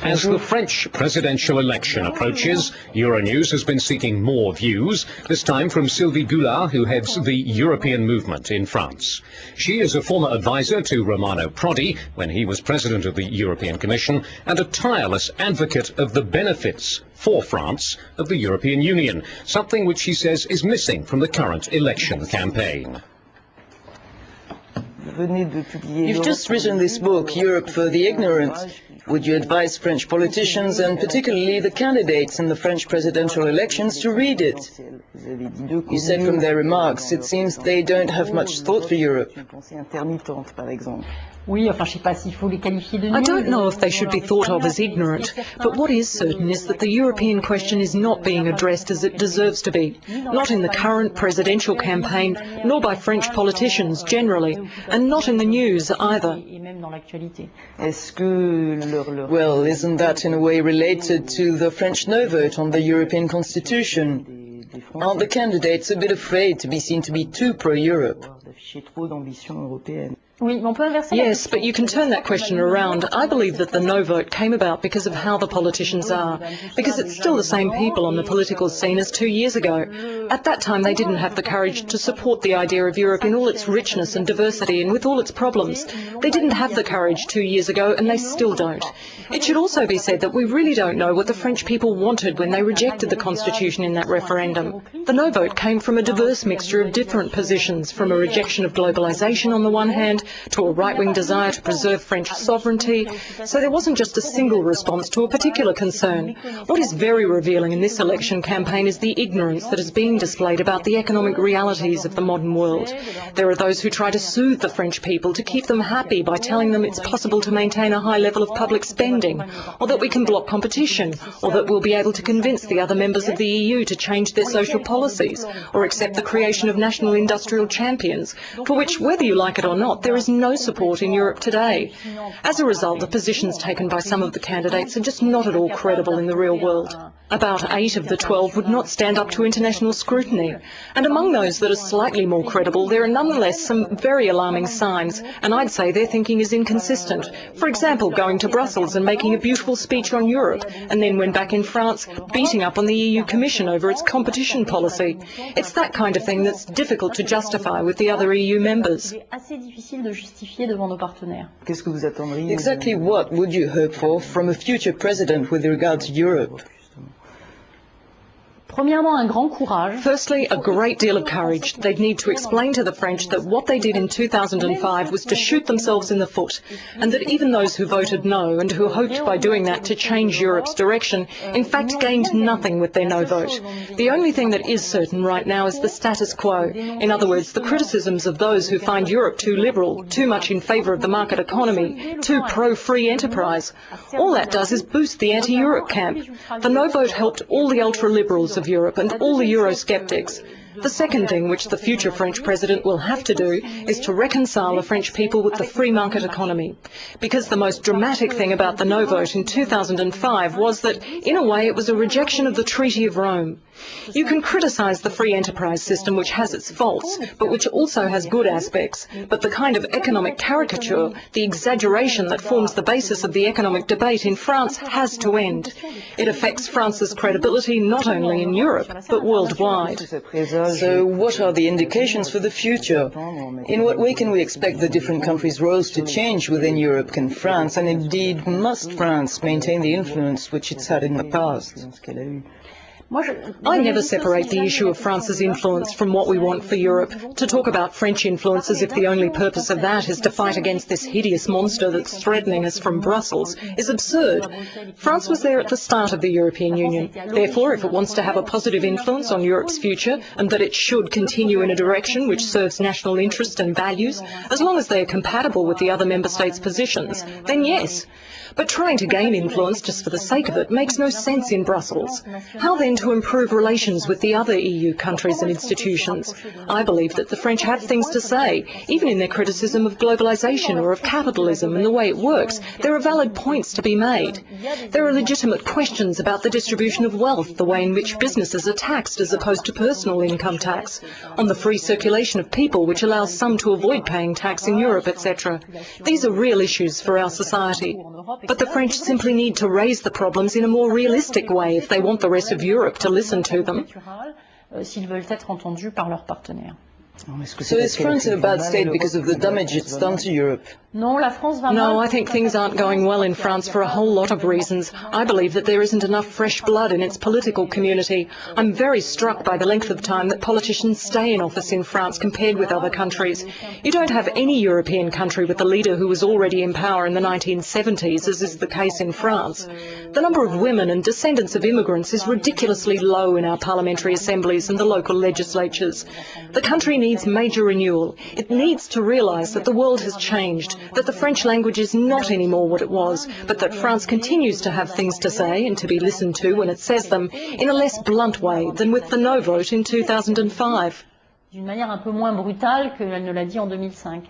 As the French presidential election approaches, EuroNews has been seeking more views, this time from Sylvie Goulard, who heads the European movement in France. She is a former advisor to Romano Prodi when he was president of the European Commission, and a tireless advocate of the benefits for France of the European Union, something which she says is missing from the current election campaign. You've just written this book, Europe for the Ignorant. Would you advise French politicians, and particularly the candidates in the French presidential elections, to read it? You said from their remarks, it seems they don't have much thought for Europe. I don't know if they should be thought of as ignorant, but what is certain is that the European question is not being addressed as it deserves to be, not in the current presidential campaign, nor by French politicians generally, and not in the news either. Well, isn't that in a way related to the French no vote on the European Constitution? Aren't the candidates a bit afraid to be seen to be too pro-Europe? Yes, but you can turn that question around. I believe that the no vote came about because of how the politicians are, because it's still the same people on the political scene as 2 years ago. At that time, they didn't have the courage to support the idea of Europe in all its richness and diversity and with all its problems. They didn't have the courage 2 years ago, and they still don't. It should also be said that we really don't know what the French people wanted when they rejected the Constitution in that referendum. The no vote came from a diverse mixture of different positions, from a rejection of globalisation on the one hand, to a right-wing desire to preserve French sovereignty, so there wasn't just a single response to a particular concern. What is very revealing in this election campaign is the ignorance that is being displayed about the economic realities of the modern world. There are those who try to soothe the French people, to keep them happy by telling them it's possible to maintain a high level of public spending, or that we can block competition, or that we'll be able to convince the other members of the EU to change their social policies, or accept the creation of national industrial champions, for which, whether you like it or not, there is no support in Europe today. As a result, the positions taken by some of the candidates are just not at all credible in the real world. About 8 of the 12 would not stand up to international scrutiny. And among those that are slightly more credible, there are nonetheless some very alarming signs, and I'd say their thinking is inconsistent. For example, going to Brussels and making a beautiful speech on Europe, and then when back in France, beating up on the EU Commission over its competition policy. It's that kind of thing that's difficult to justify with the other EU members. Exactly what would you hope for from a future president with regard to Europe? Firstly, a great deal of courage. They'd need to explain to the French that what they did in 2005 was to shoot themselves in the foot, and that even those who voted no and who hoped by doing that to change Europe's direction, in fact gained nothing with their no vote. The only thing that is certain right now is the status quo. In other words, the criticisms of those who find Europe too liberal, too much in favour of the market economy, too pro-free enterprise. All that does is boost the anti-Europe camp. The no vote helped all the ultra-liberals of Europe and all the Eurosceptics. The second thing which the future French president will have to do is to reconcile the French people with the free market economy. Because the most dramatic thing about the no vote in 2005 was that, in a way, it was a rejection of the Treaty of Rome. You can criticise the free enterprise system, which has its faults, but which also has good aspects. But the kind of economic caricature, the exaggeration that forms the basis of the economic debate in France has to end. It affects France's credibility not only in Europe, but worldwide. So what are the indications for the future? In what way can we expect the different countries' roles to change within Europe? Can France, and indeed must France, maintain the influence which it's had in the past? I never separate the issue of France's influence from what we want for Europe. To talk about French influence as if the only purpose of that is to fight against this hideous monster that's threatening us from Brussels is absurd. France was there at the start of the European Union. Therefore, if it wants to have a positive influence on Europe's future, and that it should continue in a direction which serves national interest and values, as long as they are compatible with the other member states' positions, then yes. But trying to gain influence just for the sake of it makes no sense in Brussels. How then begin to improve relations with the other EU countries and institutions. I believe that the French have things to say, even in their criticism of globalisation or of capitalism and the way it works. There are valid points to be made. There are legitimate questions about the distribution of wealth, the way in which businesses are taxed as opposed to personal income tax, on the free circulation of people, which allows some to avoid paying tax in Europe, etc. These are real issues for our society. But the French simply need to raise the problems in a more realistic way if they want the rest of Europe to listen to them. So is France in a bad state because of the damage it's done to Europe? No, I think things aren't going well in France for a whole lot of reasons. I believe that there isn't enough fresh blood in its political community. I'm very struck by the length of time that politicians stay in office in France compared with other countries. You don't have any European country with a leader who was already in power in the 1970s, as is the case in France. The number of women and descendants of immigrants is ridiculously low in our parliamentary assemblies and the local legislatures. The country needs major renewal. It needs to realise that the world has changed, that the French language is not anymore what it was, but that France continues to have things to say and to be listened to when it says them in a less blunt way than with the no vote in 2005. D'une manière un peu moins brutale qu'elle ne l'a dit en 2005.